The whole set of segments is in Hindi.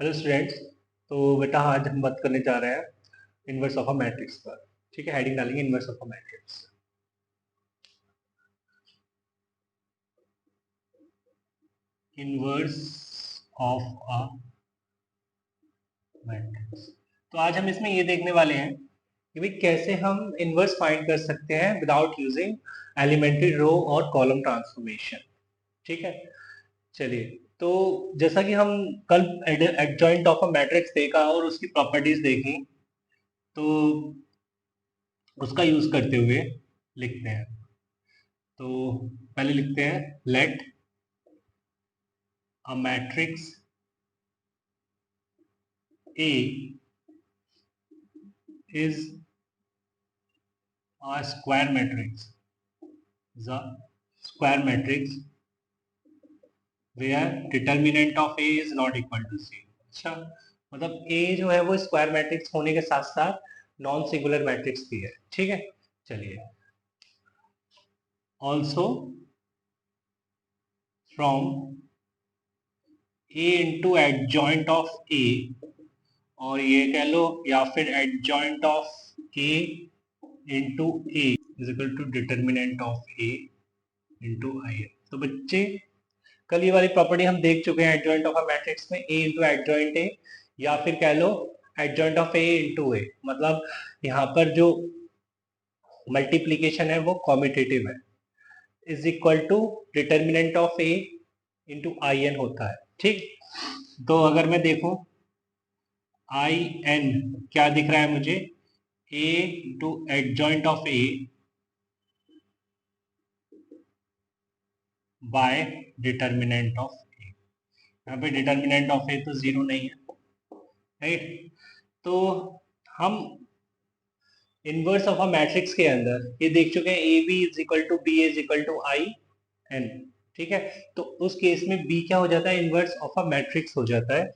Hello students. तो बेटा आज हम बात करने जा रहे हैं इनवर्स ऑफ अ मैट्रिक्स पर। ठीक है, हेडिंग डालेंगे inverse of a matrix. Inverse of a matrix. तो आज हम इसमें ये देखने वाले हैं कि भाई कैसे हम इनवर्स फाइंड कर सकते हैं विदाउट यूजिंग एलिमेंट्री रो और कॉलम ट्रांसफॉर्मेशन। ठीक है, चलिए। तो जैसा कि हम कल एडजॉइंट ऑफ अ मैट्रिक्स देखा और उसकी प्रॉपर्टीज देखी, तो उसका यूज करते हुए लिखते हैं। तो पहले लिखते हैं let a matrix A is a square matrix, the square matrix where determinant of A is not equal to 0। अच्छा, मतलब A जो है वो स्क्वायर मैट्रिक्स होने के साथ साथ नॉन सिंगुलर मैट्रिक्स भी है। ठीक है, चलिए। Also from A into adjoint of A, और ये कह लो या फिर adjoint of A into A is equal to determinant of A into I है। तो बच्चे कल ये वाली प्रॉपर्टी हम देख चुके हैं एडजॉइंट ऑफ अ मैट्रिक्स में, ए इंटू एडजॉइंट ए, या फिर कह लो adjoint of A into A. मतलब यहाँ पर जो मल्टीप्लीकेशन है वो कॉम्यूटेटिव है, is equal to determinant of A into I N होता है। ठीक, तो अगर मैं देखूं आई एन क्या दिख रहा है मुझे, A into adjoint of A by determinant of A. यहाँ पे डिटर्मिनेंट ऑफ ए तो जीरो नहीं है, राइट। तो हम इनवर्स ऑफ अ मैट्रिक्स के अंदर ये देख चुके हैं, A B is equal to B is equal to I N. ठीक है, तो उस केस में बी क्या हो जाता है, इनवर्स ऑफ अ मैट्रिक्स हो जाता है।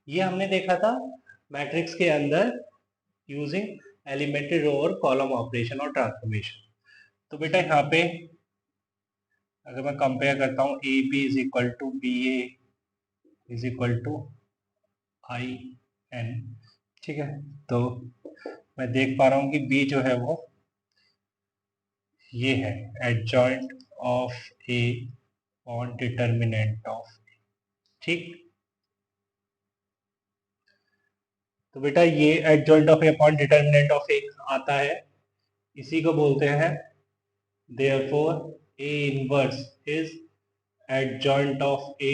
ये हमने देखा था मैट्रिक्स के अंदर यूजिंग एलिमेंट्री रो और कॉलम ऑपरेशन और ट्रांसफॉर्मेशन। तो बेटा यहाँ पे अगर मैं कंपेयर करता हूँ, A B is equal to B A is equal to I N. ठीक है, तो मैं देख पा रहा हूँ कि बी जो है वो ये है एडजॉइंट ऑफ ए और डिटर्मिनेंट ऑफ। ठीक, तो बेटा ये adjoint of A upon determinant of A आता है, इसी को बोलते हैं therefore A inverse is adjoint of A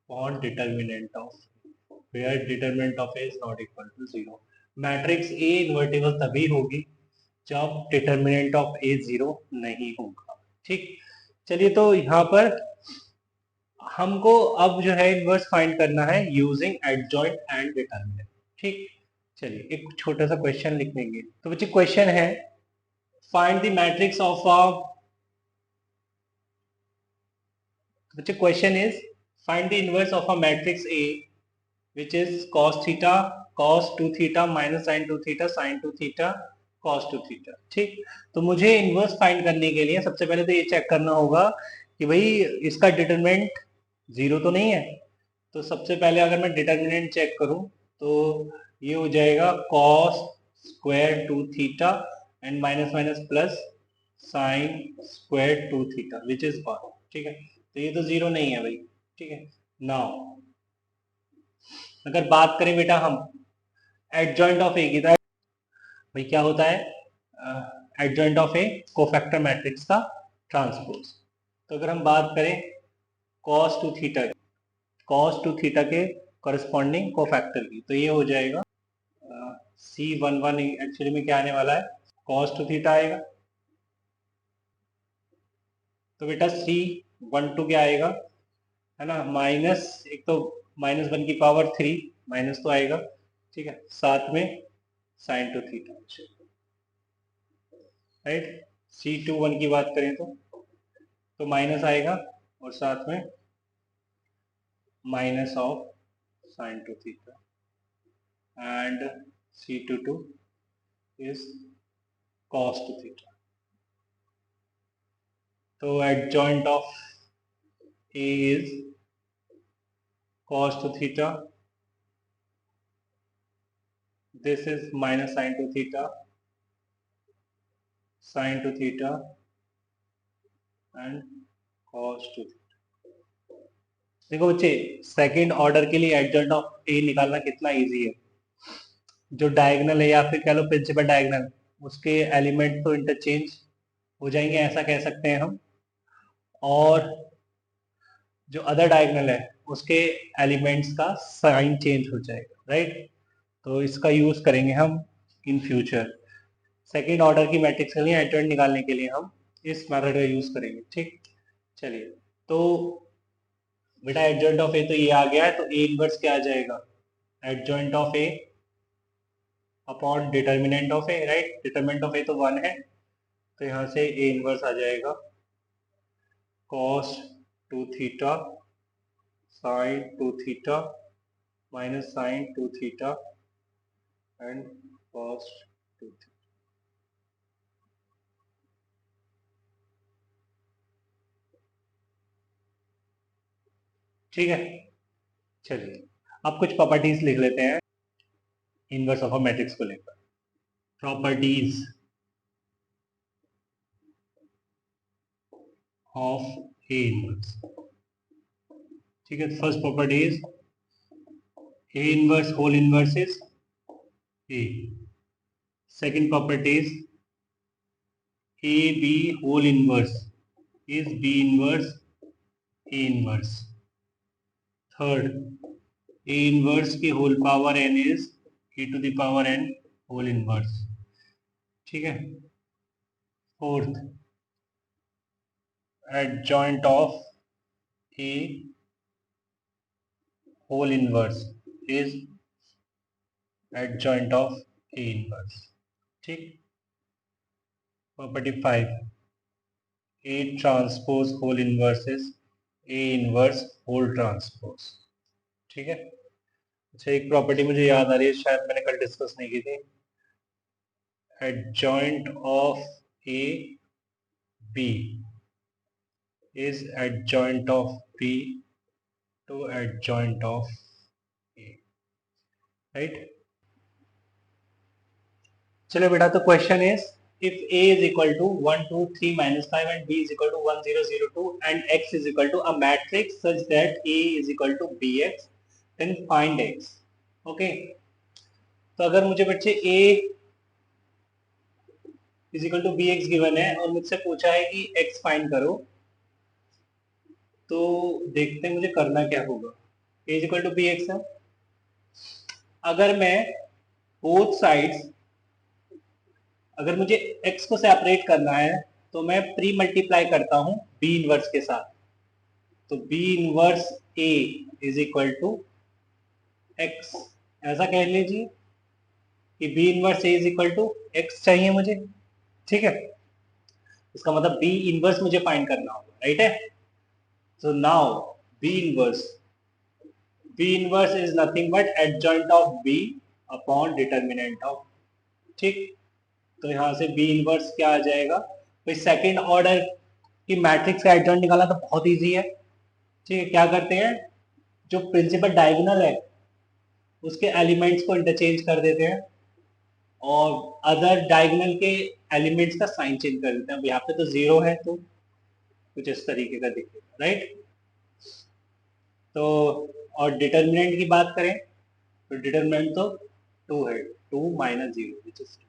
upon determinant of, where determinant of A is not equal to zero. Matrix A invertible तभी होगी जब डिटर्मिनेंट ऑफ ए जीरो नहीं होगा। ठीक, चलिए। तो यहाँ पर हमको अब जो है इनवर्स फाइंड करना है यूजिंग एडजॉइंट एंड डिटर्मिनेंट। ठीक, चलिए एक छोटा सा क्वेश्चन लिख लेंगे। तो बच्चे क्वेश्चन है, find the matrix of a, बच्चे question is find the inverse of a matrix A which is cos theta cos 2 theta minus sin 2 theta sin 2 theta cos 2 theta। ठीक, तो मुझे इनवर्स फाइंड करने के लिए सबसे पहले तो ये चेक करना होगा कि भाई इसका डिटरमिनेंट जीरो तो नहीं है। तो सबसे पहले अगर मैं डिटरमिनेंट चेक करूं तो ये हो जाएगा cos square 2 theta and minus minus plus sine square 2 theta which is 1। ठीक है, तो ये तो जीरो नहीं है भाई। ठीक है, नाउ अगर बात करें बेटा हम एडजॉइंट ऑफ ए की, तो भाई क्या होता है adjoint of A, cofactor matrix का ट्रांसपोज। तो अगर हम बात करें cos two theta, cos two theta के करस्पॉन्डिंग कोफैक्टर की, तो ये हो जाएगा सी वन वन। एक्चुअली में क्या आने वाला है, cos टू थीटा आएगा। तो बेटा सी वन टू क्या आएगा, है ना, माइनस, एक तो माइनस वन की पावर थ्री माइनस तो आएगा। ठीक है, साथ में sine two theta, right. C two one की बात करें तो माइनस आएगा और साथ में minus of sine two theta and C two two is cos two theta. तो adjoint of A is cos two theta this is minus sine two theta, sine two theta and cos two. देखो बच्चे, सेकंड ऑर्डर के लिए एडजॉइंट ऑफ ए निकालना कितना इजी है। जो डायगोनल है या फिर कह लो प्रिंसिपल डायगोनल, उसके एलिमेंट तो इंटरचेंज हो जाएंगे, ऐसा कह सकते हैं हम। और जो अदर डायगोनल है उसके एलिमेंट्स का साइन चेंज हो जाएगा, राइट। तो इसका यूज करेंगे हम इन फ्यूचर। सेकंड ऑर्डर की मैट्रिक्स के लिए एडजॉइंट निकालने के लिए हम इस मेथड का यूज करेंगे, ठीक। चलिए, तो बेटा एडजॉइंट ऑफ ए तो ये आ गया है, तो ए इनवर्स क्या आ जाएगा, adjoint of A upon determinant of A, right. Determinant of A तो 1 है, तो यहाँ से ए इनवर्स आ जाएगा cos 2 theta sin 2 theta minus sin 2 theta and cos 2 theta. ठीक है, चलिए अब कुछ प्रॉपर्टीज लिख लेते हैं इनवर्स ऑफ अ मैट्रिक्स को लेकर। प्रॉपर्टीज ऑफ ए इनवर्स, ठीक है। First property is A inverse whole inverse is A. Second property is A B whole inverse is B inverse A inverse. Third, A inverse की whole power n is e to the power n whole inverse. ठीक है। Fourth, adjoint of A whole inverse is adjoint of A inverse. ठीक। Property 5, A transpose whole inverse is A inverse whole transpose. ठीक है। अच्छा, एक प्रॉपर्टी मुझे याद आ रही है, शायद मैंने कल डिस्कस नहीं की थी। adjoint of A B is adjoint of B to adjoint of A, right? चलो बेटा, तो question is if A is equal to 1 2 3 minus 5 and B is equal to 1 0 0 2 and X is equal to a matrix such that A is equal to BX, then find X. Okay, तो अगर मुझे बच्चे A is equal to BX given है और मुझसे पूछा है कि X फाइंड करो, तो देखते हैं मुझे करना क्या होगा। A is equal to BX है। अगर मैं बोथ साइड्स, अगर मुझे x को सेपरेट करना है तो मैं प्री मल्टीप्लाई करता हूं b इनवर्स के साथ। तो b inverse a is equal to x, ऐसा कह लीजिए कि b inverse a is equal to x चाहिए मुझे, ठीक है। इसका मतलब b इनवर्स मुझे फाइंड करना होगा, राइट है। So now b inverse is nothing but adjoint of b upon determinant of, ठीक। तो यहाँ से बी इनवर्स क्या आ जाएगा, भाई सेकंड ऑर्डर की मैट्रिक्स का एडजॉइंट निकालना तो बहुत इजी है, ठीक है। क्या करते हैं, जो प्रिंसिपल डायगोनल है उसके एलिमेंट्स को इंटरचेंज कर देते हैं और अदर डायगोनल के एलिमेंट्स का साइन चेंज कर देते हैं। अब यहाँ पे तो जीरो है तो कुछ इस तरीके का दिखेगा, राइट। तो और डिटर्मिनेंट की बात करें तो डिटर्मिनेंट तो 2 है, 2 माइनस 0 विच इज 2।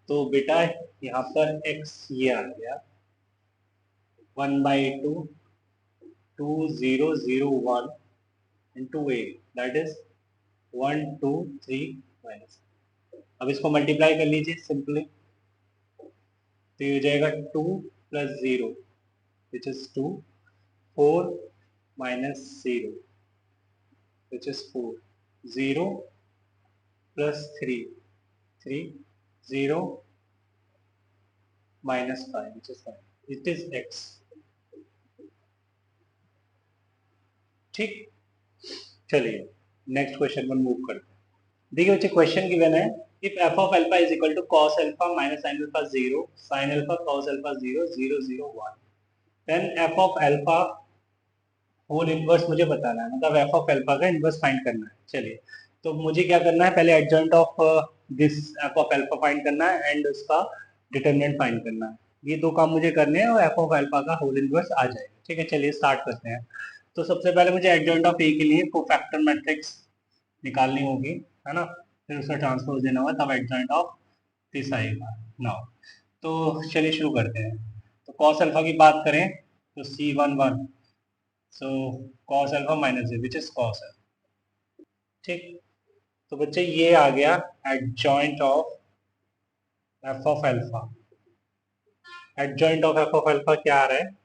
तो बेटा यहाँ पर x ये आ गया 1/2 2 0 0 1 into a, that is 1 2 3 minus. अब इसको मल्टीप्लाई कर लीजिए सिंपली, तो ये हो जाएगा 2 plus 0 which is 2, 4 minus 0 which is 4, 0 plus 3 3 0 minus 5 which is 5, it is x, ठीक। चलिए नेक्स्ट क्वेश्चन पर मूव करते हैं। देखिए बच्चे, क्वेश्चन गिवन है if f of alpha is equal to cos alpha minus sin alpha 0 sin alpha cos alpha 0 0 0 1, then f of alpha whole inverse मुझे बताना है, मतलब f of alpha का इनवर्स फाइंड करना है। चलिए, तो मुझे क्या करना है, पहले adjoint of this F of alpha find करना है एंड उसका डिटरमिनेंट फाइंड करना है। ये दो काम मुझे करने हैं और एफ ऑफ अल्फा का होल इनवर्स आ जाएगा। ठीक है, चलिए स्टार्ट करते हैं। तो सबसे पहले मुझे एडजॉइंट ऑफ ए के लिए कोफैक्टर मैट्रिक्स निकालनी होगी, है ना, फिर उसका ट्रांसपोज देना होगा, तब एडजॉइंट ऑफ दिस आएगा। नाउ तो चलिए शुरू करते हैं। तो कॉस अल्फा की बात करें तो C11, so cos alpha minus A which is cos alpha. ठीक, तो बच्चे ये आ गया adjoint of F of alpha. Adjoint of F of alpha क्या आ रहा है,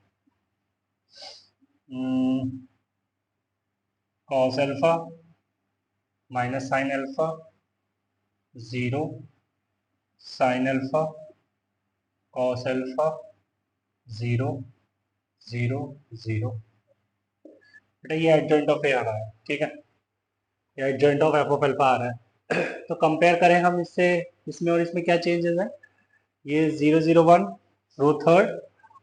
cos alpha minus sine alpha, zero sine alpha cos alpha, zero zero zero. बेटा ये एडजॉइंट ऑफ ए आ रहा है, ठीक है, ये adjoint of F of alpha आ रहा है। तो कंपेयर करें हम इससे, इसमें और इसमें क्या चेंजेस है, ये 0 0 1 रो थर्ड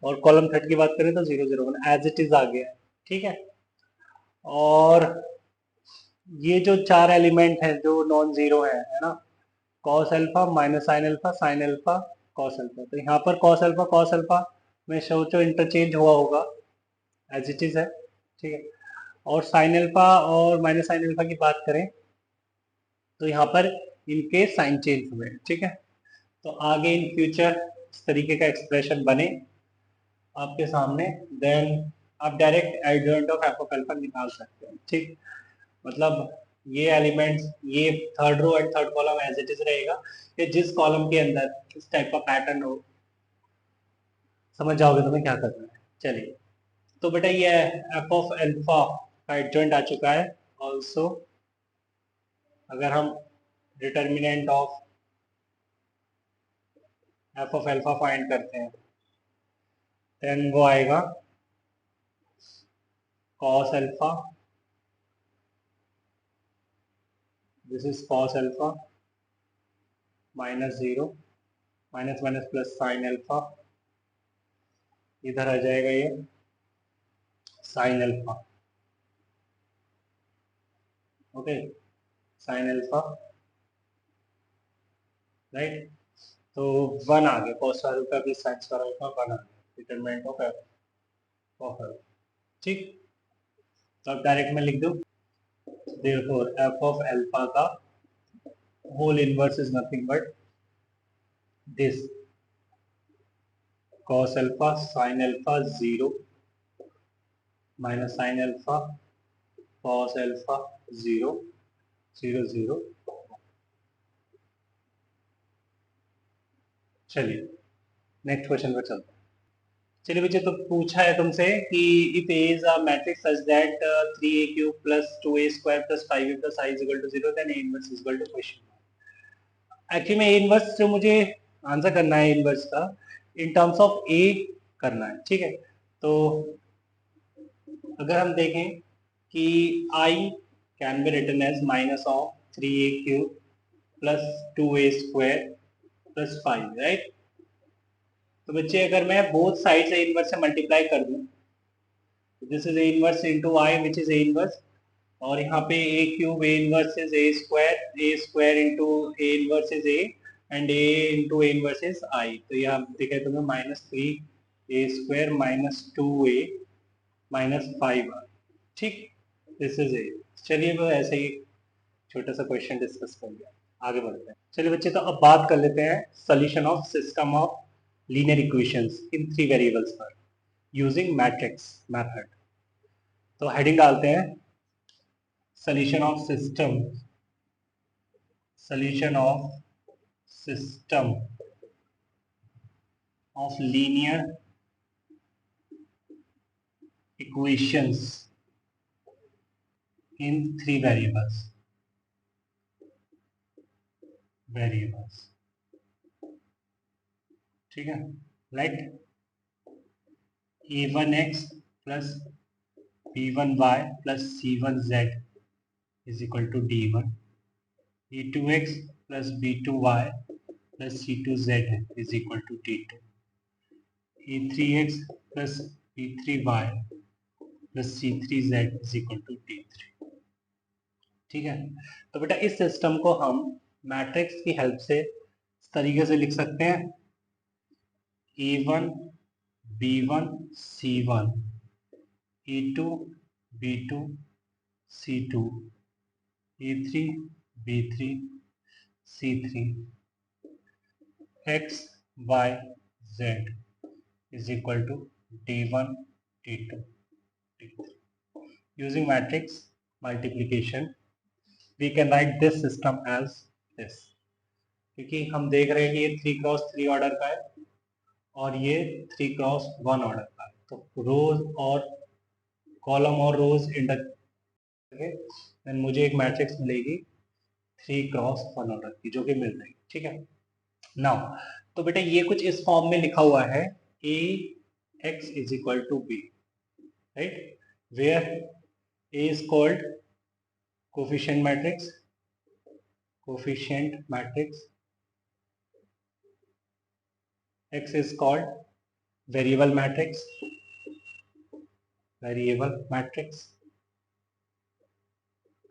और कॉलम थर्ड की बात करें तो 0 0 1 एज इट इज आ गया है। ठीक है, और ये जो चार एलिमेंट हैं जो नॉन जीरो है ना, cos alpha minus sine alpha cos alpha, तो यहाँ पर कॉस अल्फा में सोचो इंटरचेंज हुआ होगा, एज इट इज है। ठीक है, और साइन अल्फा और माइनस साइन अल्फा की बात करें तो यहाँ पर इनके साइन चेंज हुए। ठीक है, तो आगे इन फ्यूचर इस तरीके का एक्सप्रेशन बने आपके सामने, देन आप direct adjoint of F of alpha निकाल सकते हैं। ठीक, मतलब ये एलिमेंट्स, ये third row and third column as it is रहेगा, कि जिस कॉलम के अंदर इस टाइप का पैटर्न हो, समझ जाओगे तुम्हें क्या करना है। चलिए, तो बेटा ये एफ ऑफ अल्फा का एडजॉइंट आ चुका है। ऑल्सो अगर हम determinant of F of alpha find करते हैं देन वो आएगा cos alpha, this is cos alpha minus zero minus minus plus sine alpha, इधर आ जाएगा ये sine alpha. Okay, sine alpha, right. तो वन आ गया, cos square alpha plus sine square alpha one आ गया, determinant of F of alpha. ठीक, तो अब डायरेक्ट में लिख दूं, देयरफॉर एफ ऑफ अल्फा का whole inverse is nothing but this cos alpha sin alpha zero minus sin alpha cos alpha zero zero zero. चलिए नेक्स्ट क्वेश्चन पर चलते हैं। चलिए बच्चे, तो पूछा है तुमसे कि if A is a matrix such that 3a cube plus 2a square plus 5a plus i is equal to 0 then a inverse is equal to question. Actually में ए इनवर्स जो मुझे आंसर करना है इनवर्स का, इन टर्म्स ऑफ ए करना है। ठीक है, तो अगर हम देखें कि i can be written as minus of 3a cube plus 2a square plus 5, right. तो बच्चे अगर मैं बोथ साइड से इनवर्स से मल्टीप्लाई कर दूं, this is A inverse into i which is A inverse, और यहाँ पे A cube A inverse is A square into A inverse is A and A into A inverse is I. तो यहाँ दिखे तुम्हें minus three A square minus two A minus five. ठीक, दिस इज ए। चलिए वो ऐसे ही छोटा सा क्वेश्चन डिस्कस कर लिया, आगे बढ़ते हैं। चलिए बच्चे, तो अब बात कर लेते हैं solution of system of linear equations in three variables पर यूजिंग मैट्रिक्स मेथड। तो हेडिंग डालते हैं solution of system of linear equations in three variables. ठीक है, like a1x plus b1y plus c1z is equal to d1, e2x plus b2y plus c2z is equal to d2, e3x plus b3y plus c3z is equal to d3। ठीक है। तो बेटा इस सिस्टम को हम मैट्रिक्स की हेल्प से इस तरीके से लिख सकते हैं, A1 B1 C1 A2 B2 C2 A3 B3 C3 X Y Z is equal to D1 D2 D3. Using matrix multiplication we can write this system as this, क्योंकि हम देख रहे हैं कि ये 3x3 ऑर्डर का है और ये 3x1 ऑर्डर का है, तो रोज और कॉलम और रोज इंटर करके देन मुझे एक मैट्रिक्स मिलेगी 3x1 ऑर्डर की, जो कि मिल रही है। ठीक है। नाउ तो बेटा ये कुछ इस फॉर्म में लिखा हुआ है, A X is equal to B, right, where A is called coefficient matrix, x is called variable matrix,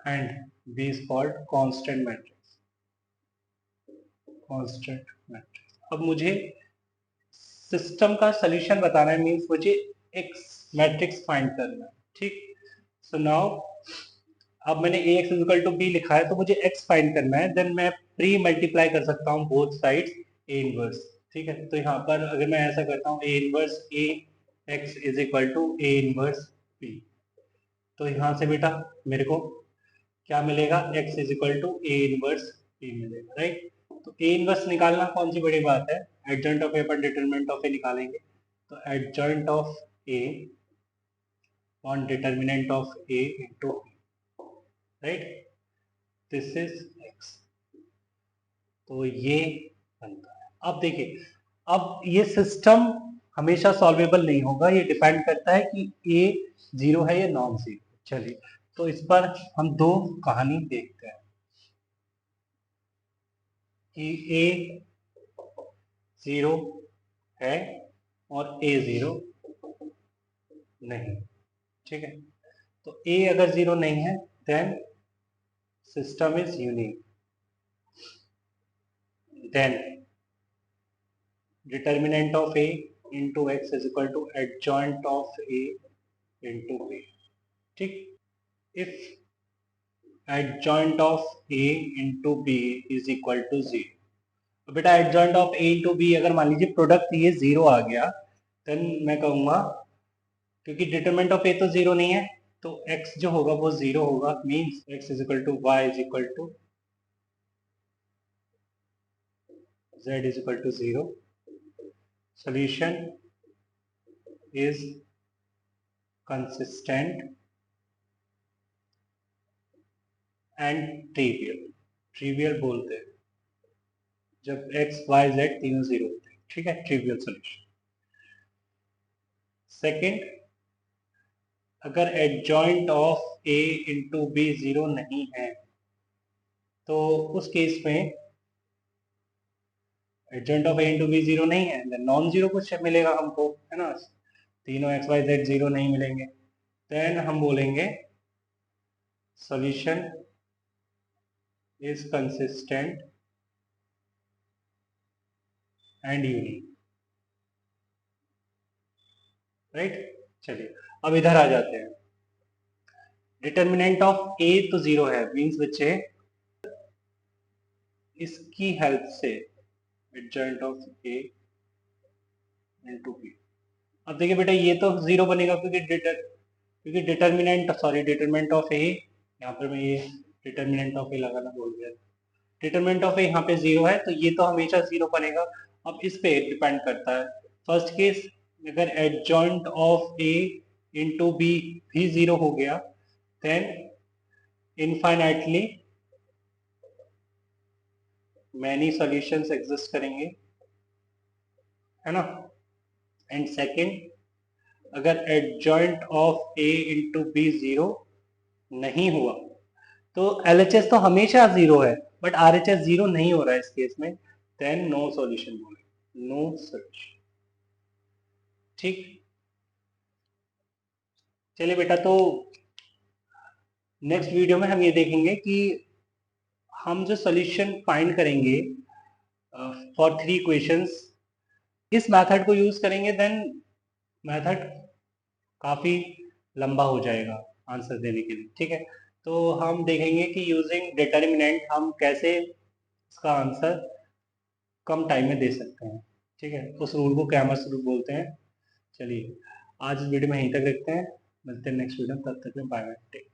and b is called constant matrix, अब मुझे सिस्टम का सॉल्यूशन बताना है, मींस मुझे x मैट्रिक्स फाइंड करना है। ठीक, सो नाउ अब मैंने a x equal to b लिखा है, तो मुझे x फाइंड करना है, देन मैं प्री मल्टीप्लाई कर सकता हूँ बोथ साइड्स a इनवर्स। ठीक है, तो यहाँ पर अगर मैं ऐसा करता हूँ a inverse a x is equal to a inverse b, तो यहाँ से बेटा मेरे को क्या मिलेगा, x is equal to a inverse b मिलेगा, राइट। तो a इनवर्स निकालना कौन सी बड़ी बात है, एडजॉइंट ऑफ a पर डिटरमिनेंट ऑफ a निकालेंगे, तो adjoint of a on determinant of a into b, right, this is x, तो ये बनता है। अब देखिए, अब ये सिस्टम हमेशा सॉल्वेबल नहीं होगा, ये डिपेंड करता है कि a जीरो है या नॉन जीरो। चलिए, तो इस पर हम दो कहानी देखते हैं कि a जीरो है और a जीरो नहीं। ठीक है, तो a अगर जीरो नहीं है then system is unique, then determinant of a into x is equal to adjoint of a into b। ठीक, if adjoint of a into b is equal to 0, तो बेटा adjoint of a into b अगर मान लीजिए प्रोडक्ट ये 0 आ गया, देन मैं कहूंगा क्योंकि डिटरमिनेंट ऑफ a तो 0 नहीं है, तो x जो होगा वो 0 होगा, means x is equal to y is equal to z is equal to 0। solution is consistent and trivial बोलते हैं जब x y z तीनों 0 होते हैं। ठीक है, ट्रिवियल सॉल्यूशन। सेकंड, अगर adjoint of a into B 0 नहीं है, तो उस केस में adjoint of a into B 0 नहीं है, नॉन जीरो कुछ मिलेगा हमको, है ना, तीनों x y z 0 नहीं मिलेंगे, देन हम बोलेंगे solution is consistent and unique, right. चलिए अब इधर आ जाते हैं, डिटर्मिनेंट ऑफ a तो 0 है, मींस बच्चे इसकी हेल्प से adjoint of a into b, अब देखिए बेटा ये तो 0 बनेगा क्योंकि डिटरमिनेंट ऑफ a, यहाँ पर मैं ये डिटरमिनेंट ऑफ a लगाना भूल गया, डिटरमिनेंट ऑफ a यहाँ पे 0 है, तो ये तो हमेशा 0 बनेगा। अब इस पे डिपेंड करता है, फर्स्ट केस अगर adjoint of a into b भी 0 हो गया, then infinitely many solutions exist करेंगे, है ना। एंड सेकंड, अगर adjoint of a into B 0 नहीं हुआ, तो LHS तो हमेशा 0 है, बट RHS 0 नहीं हो रहा है इस केस में, देन नो सॉल्यूशन बोले, नो सॉल्यूशन। ठीक, चलिए बेटा, तो नेक्स्ट वीडियो में हम ये देखेंगे कि हम जो सोल्यूशन फाइंड करेंगे फॉर 3 इक्वेशंस, इस मेथड को यूज करेंगे, देन मेथड काफी लंबा हो जाएगा आंसर देने के लिए, ठीक है। तो हम देखेंगे कि यूजिंग डिटर्मिनेंट हम कैसे इसका आंसर कम टाइम में दे सकते हैं, ठीक है। उस रूल को क्रैमर्स रूल बोलते हैं। चलिए आज इस वीडियो में यहीं तक रखते हैं, मिलते हैं नेक्स्ट वीडियो में, तब तक में बाय बाय।